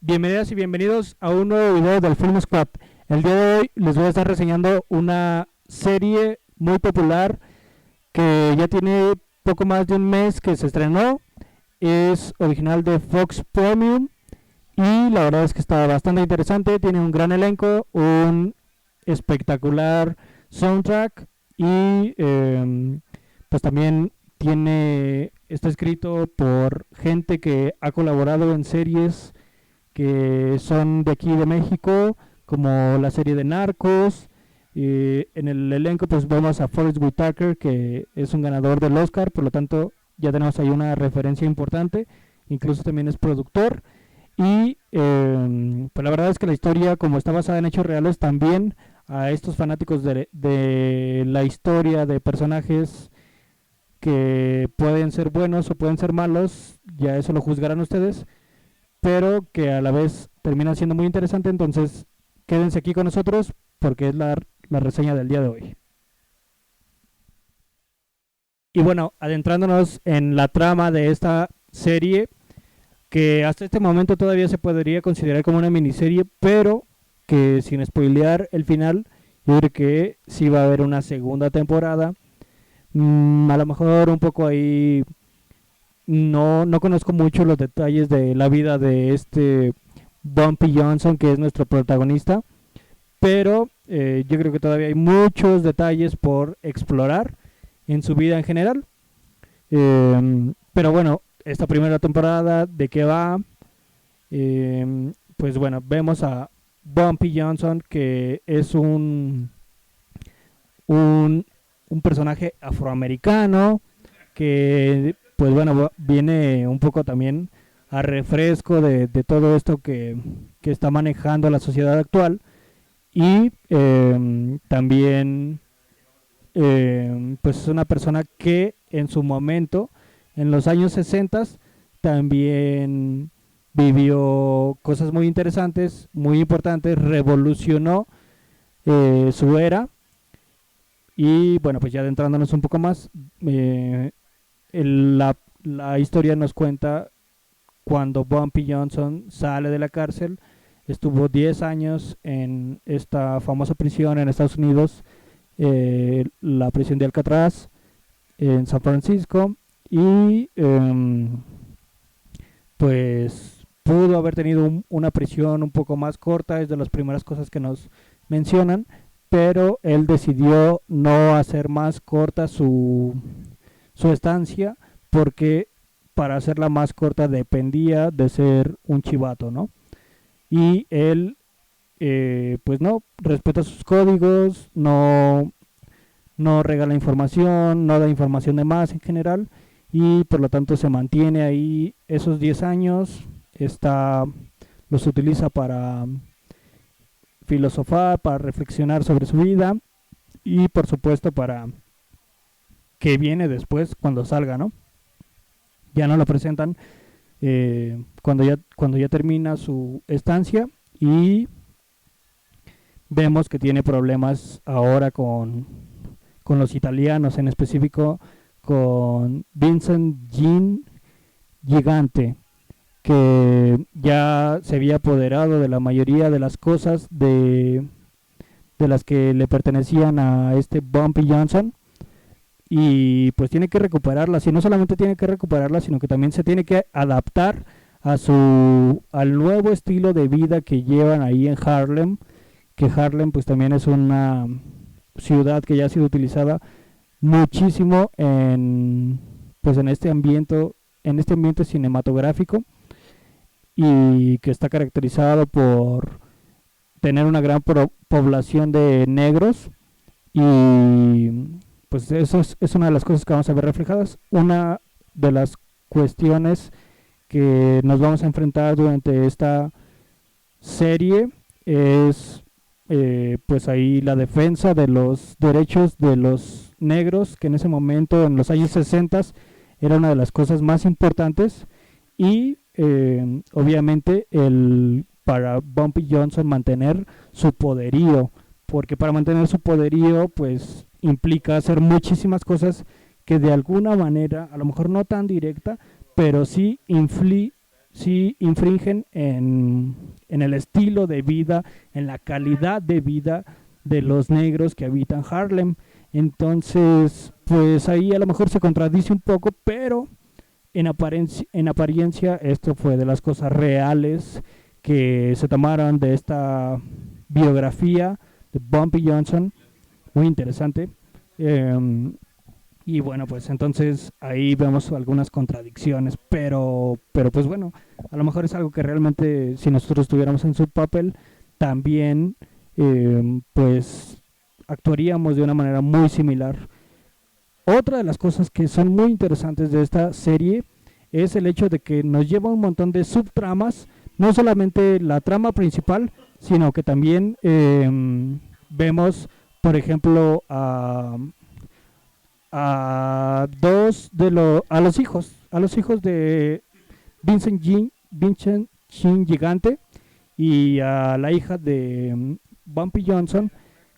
Bienvenidas y bienvenidos a un nuevo video del Film Squad. El día de hoy les voy a estar reseñando una serie muy popular que ya tiene poco más de un mes que se estrenó. Es original de Fox Premium y la verdad es que está bastante interesante. Tiene un gran elenco, un espectacular soundtrack y pues también está escrito por gente que ha colaborado en series que son de aquí de México, como la serie de Narcos. En el elenco pues vemos a Forest Whitaker, que es un ganador del Oscar, por lo tanto ya tenemos ahí una referencia importante, incluso también es productor. Y pues la verdad es que la historia, como está basada en hechos reales, también a estos fanáticos de la historia de personajes que pueden ser buenos o pueden ser malos, ya eso lo juzgarán ustedes, pero que a la vez termina siendo muy interesante. Entonces quédense aquí con nosotros porque es la reseña del día de hoy. Y bueno, adentrándonos en la trama de esta serie, que hasta este momento todavía se podría considerar como una miniserie, pero que sin spoilear el final, yo creo que sí va a haber una segunda temporada. A lo mejor un poco ahí no conozco mucho los detalles de la vida de este Bumpy Johnson, que es nuestro protagonista, pero yo creo que todavía hay muchos detalles por explorar en su vida en general. Pero bueno, esta primera temporada, ¿de qué va? Pues bueno, vemos a Bumpy Johnson, que es un, un personaje afroamericano que pues bueno, viene un poco también a refresco de todo esto que está manejando la sociedad actual. Y también pues es una persona que en su momento, en los años 60, también vivió cosas muy interesantes, muy importantes, revolucionó su era. Y bueno, pues ya adentrándonos un poco más, la historia nos cuenta cuando Bumpy Johnson sale de la cárcel. Estuvo 10 años en esta famosa prisión en Estados Unidos, la prisión de Alcatraz, en San Francisco. Y pues pudo haber tenido una prisión un poco más corta, es de las primeras cosas que nos mencionan, pero él decidió no hacer más corta su estancia, porque para hacerla más corta dependía de ser un chivato, ¿no? Y él, pues no, respeta sus códigos, no regala información, no da información de más en general, y por lo tanto se mantiene ahí esos 10 años, los utiliza para filosofar, para reflexionar sobre su vida y por supuesto para que viene después cuando salga, ¿no? Ya no lo presentan cuando ya termina su estancia, y vemos que tiene problemas ahora con los italianos, en específico con Vincent Gigante, que ya se había apoderado de la mayoría de las cosas de las que le pertenecían a este Bumpy Johnson, y pues tiene que recuperarlas. Y no solamente tiene que recuperarlas, sino que también se tiene que adaptar al nuevo estilo de vida que llevan ahí en Harlem, que Harlem pues también es una ciudad que ya ha sido utilizada muchísimo pues en este ambiente cinematográfico, y que está caracterizado por tener una gran población de negros. Y pues eso es una de las cosas que vamos a ver reflejadas. Una de las cuestiones que nos vamos a enfrentar durante esta serie es pues ahí la defensa de los derechos de los negros, que en ese momento, en los años 60, era una de las cosas más importantes. Y obviamente para Bumpy Johnson mantener su poderío, porque para mantener su poderío pues implica hacer muchísimas cosas que de alguna manera, a lo mejor no tan directa, pero sí sí infringen en el estilo de vida, en la calidad de vida de los negros que habitan Harlem. Entonces, pues ahí a lo mejor se contradice un poco, pero en apariencia esto fue de las cosas reales que se tomaron de esta biografía de Bumpy Johnson, muy interesante. Eh, y bueno, pues entonces ahí vemos algunas contradicciones, pero pues bueno, a lo mejor es algo que realmente si nosotros estuviéramos en su papel, también pues actuaríamos de una manera muy similar. Otra de las cosas que son muy interesantes de esta serie es el hecho de que nos lleva un montón de subtramas, no solamente la trama principal, sino que también vemos, por ejemplo, a los hijos de Vincent Chin Gigante y a la hija de Bumpy Johnson,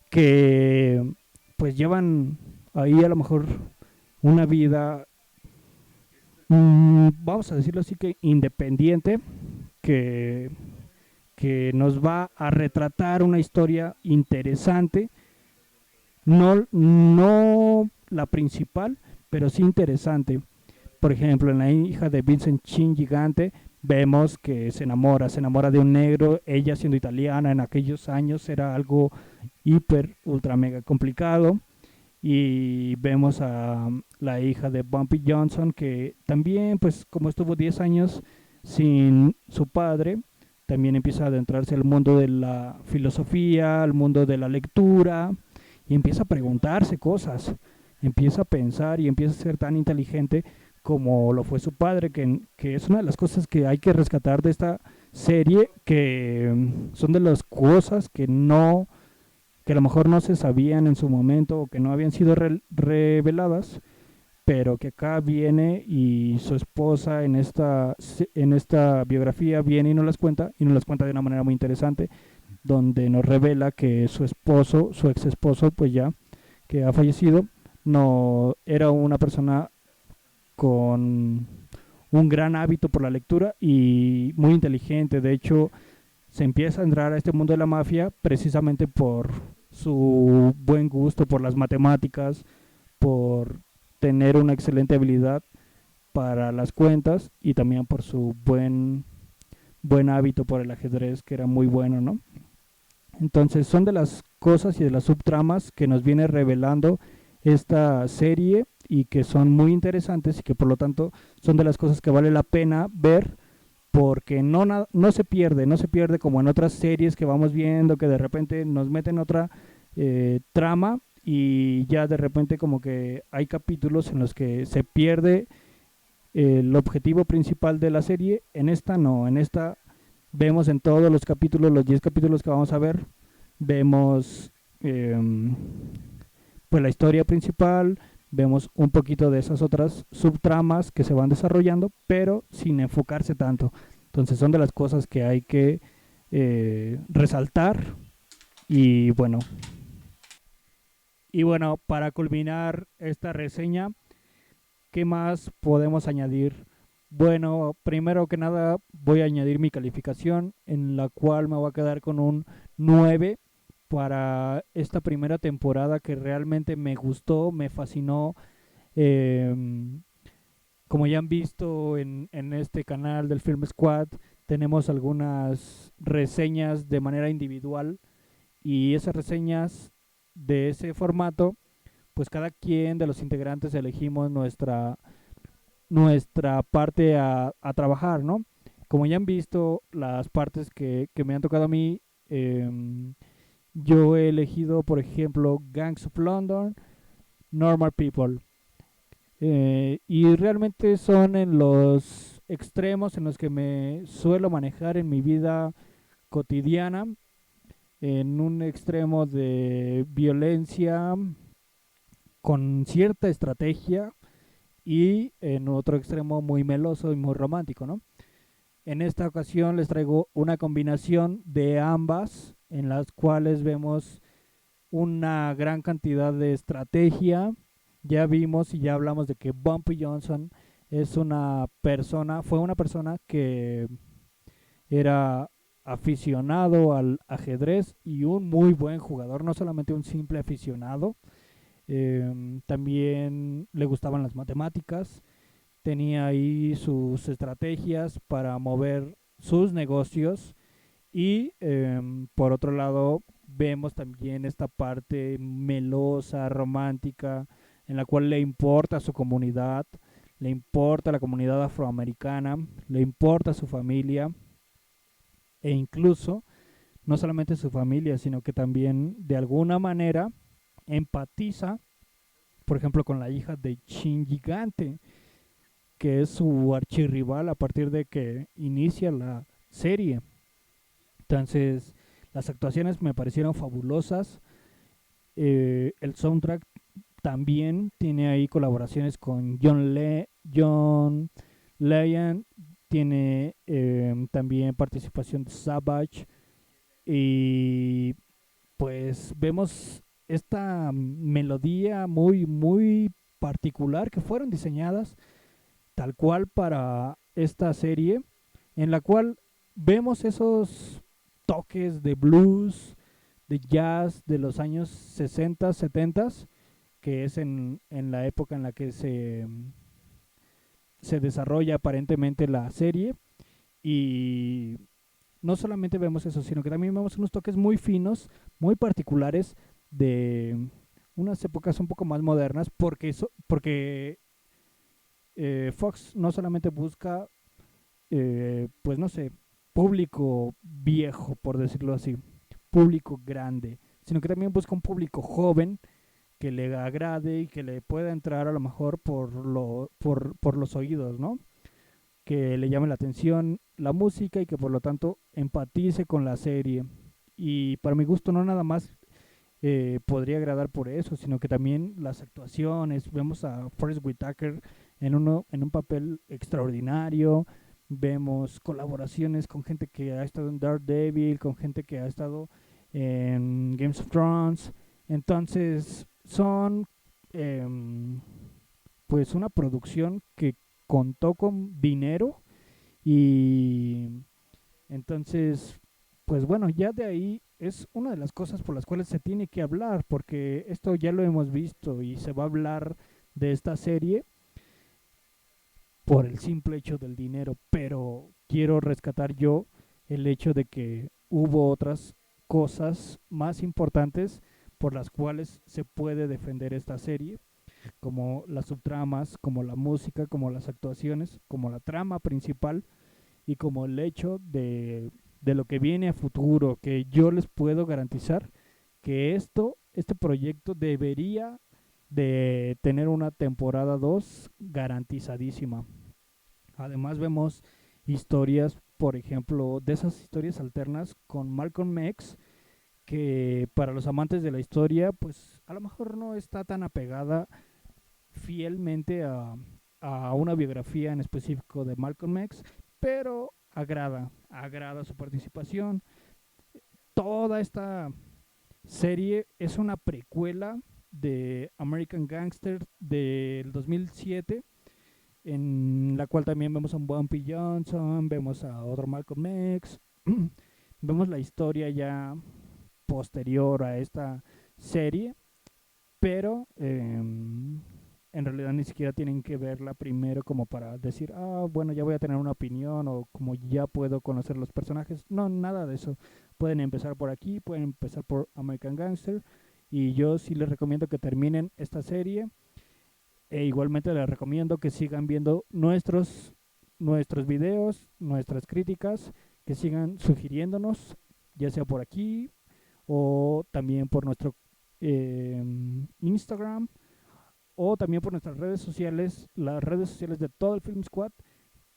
que pues llevan ahí a lo mejor una vida, vamos a decirlo así, que independiente, que, que nos va a retratar una historia interesante, no la principal, pero sí interesante. Por ejemplo, en la hija de Vincent Chin Gigante vemos que se enamora de un negro, ella siendo italiana en aquellos años era algo hiper, ultra, mega complicado. Y vemos a la hija de Bumpy Johnson que también, pues como estuvo 10 años sin su padre, también empieza a adentrarse al mundo de la filosofía, al mundo de la lectura y empieza a preguntarse cosas, empieza a pensar y empieza a ser tan inteligente como lo fue su padre, que es una de las cosas que hay que rescatar de esta serie, que son de las cosas que a lo mejor no se sabían en su momento o que no habían sido reveladas, pero que acá viene y su esposa en esta biografía viene y nos las cuenta de una manera muy interesante, donde nos revela que su esposo, su ex esposo, pues ya, que ha fallecido, no era una persona con un gran hábito por la lectura y muy inteligente. De hecho, se empieza a entrar a este mundo de la mafia precisamente por su buen gusto por las matemáticas, por tener una excelente habilidad para las cuentas y también por su buen hábito por el ajedrez, que era muy bueno, ¿no? Entonces son de las cosas y de las subtramas que nos viene revelando esta serie y que son muy interesantes y que por lo tanto son de las cosas que vale la pena ver porque no no se pierde como en otras series que vamos viendo que de repente nos meten otra trama y ya de repente como que hay capítulos en los que se pierde el objetivo principal de la serie. En esta no, en esta vemos en todos los capítulos, los 10 capítulos que vamos a ver, vemos eh, pues la historia principal, vemos un poquito de esas otras subtramas que se van desarrollando, pero sin enfocarse tanto. Entonces son de las cosas que hay que resaltar y bueno. Y bueno, para culminar esta reseña, ¿qué más podemos añadir? Bueno, primero que nada voy a añadir mi calificación en la cual me voy a quedar con un 9 para esta primera temporada que realmente me gustó, me fascinó. Eh, Como ya han visto en este canal del Film Squad, tenemos algunas reseñas de manera individual y esas reseñas de ese formato, pues cada quien de los integrantes elegimos nuestra parte a trabajar, ¿no? Como ya han visto las partes que me han tocado a mí, yo he elegido, por ejemplo, Gangs of London, Normal People. Y realmente son en los extremos en los que me suelo manejar en mi vida cotidiana, en un extremo de violencia con cierta estrategia y en otro extremo muy meloso y muy romántico, ¿no? En esta ocasión les traigo una combinación de ambas en las cuales vemos una gran cantidad de estrategia. Ya vimos y ya hablamos de que Bumpy Johnson fue una persona que era aficionado al ajedrez y un muy buen jugador, no solamente un simple aficionado. También le gustaban las matemáticas, tenía ahí sus estrategias para mover sus negocios y por otro lado vemos también esta parte melosa, romántica, en la cual le importa su comunidad, le importa la comunidad afroamericana, le importa su familia e incluso no solamente su familia, sino que también de alguna manera empatiza, por ejemplo, con la hija de Shin Gigante, que es su archirrival a partir de que inicia la serie. Entonces, las actuaciones me parecieron fabulosas. El soundtrack también tiene ahí colaboraciones con John Legend, tiene también participación de Savage y pues vemos esta melodía muy particular que fueron diseñadas tal cual para esta serie, en la cual vemos esos toques de blues, de jazz de los años 60, 70, que es en la época en la que se desarrolla aparentemente la serie. Y no solamente vemos eso, sino que también vemos unos toques muy finos, muy particulares de unas épocas un poco más modernas, porque Fox no solamente busca, pues no sé, público viejo, por decirlo así, público grande, sino que también busca un público joven que le agrade y que le pueda entrar a lo mejor por los oídos, ¿no? Que le llame la atención la música y que por lo tanto empatice con la serie. Y para mi gusto no nada más podría agradar por eso, sino que también las actuaciones, vemos a Forrest Whitaker en un papel extraordinario, vemos colaboraciones con gente que ha estado en Daredevil, con gente que ha estado en Games of Thrones, entonces son pues una producción que contó con dinero y entonces, pues bueno, ya de ahí es una de las cosas por las cuales se tiene que hablar, porque esto ya lo hemos visto y se va a hablar de esta serie por el simple hecho del dinero, pero quiero rescatar yo el hecho de que hubo otras cosas más importantes por las cuales se puede defender esta serie, como las subtramas, como la música, como las actuaciones, como la trama principal y como el hecho de lo que viene a futuro, que yo les puedo garantizar que este proyecto debería de tener una temporada 2 garantizadísima. Además vemos historias, por ejemplo, de esas historias alternas con Malcolm X, que para los amantes de la historia, pues a lo mejor no está tan apegada fielmente a una biografía en específico de Malcolm X, pero agrada su participación. Toda esta serie es una precuela de American Gangster del 2007, en la cual también vemos a un Bumpy Johnson, vemos a otro Malcolm X, vemos la historia ya posterior a esta serie, pero en realidad ni siquiera tienen que verla primero como para decir, ah, bueno, ya voy a tener una opinión o como ya puedo conocer los personajes. No, nada de eso. Pueden empezar por aquí, pueden empezar por American Gangster y yo sí les recomiendo que terminen esta serie e igualmente les recomiendo que sigan viendo nuestros videos, nuestras críticas, que sigan sugiriéndonos, ya sea por aquí o también por nuestro Instagram o también por nuestras redes sociales, las redes sociales de todo el Film Squad,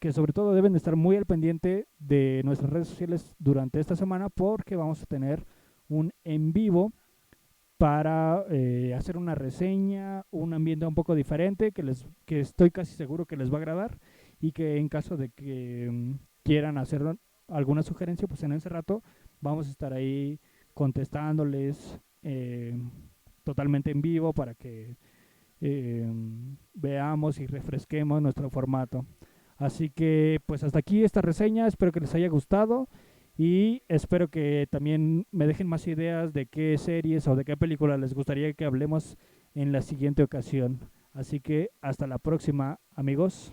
que sobre todo deben de estar muy al pendiente de nuestras redes sociales durante esta semana porque vamos a tener un en vivo para hacer una reseña, un ambiente un poco diferente que estoy casi seguro que les va a agradar y que en caso de que quieran hacer alguna sugerencia, pues en ese rato vamos a estar ahí contestándoles totalmente en vivo para que eh, veamos y refresquemos nuestro formato. Así que pues hasta aquí esta reseña, espero que les haya gustado y espero que también me dejen más ideas de qué series o de qué película les gustaría que hablemos en la siguiente ocasión. Así que hasta la próxima, amigos.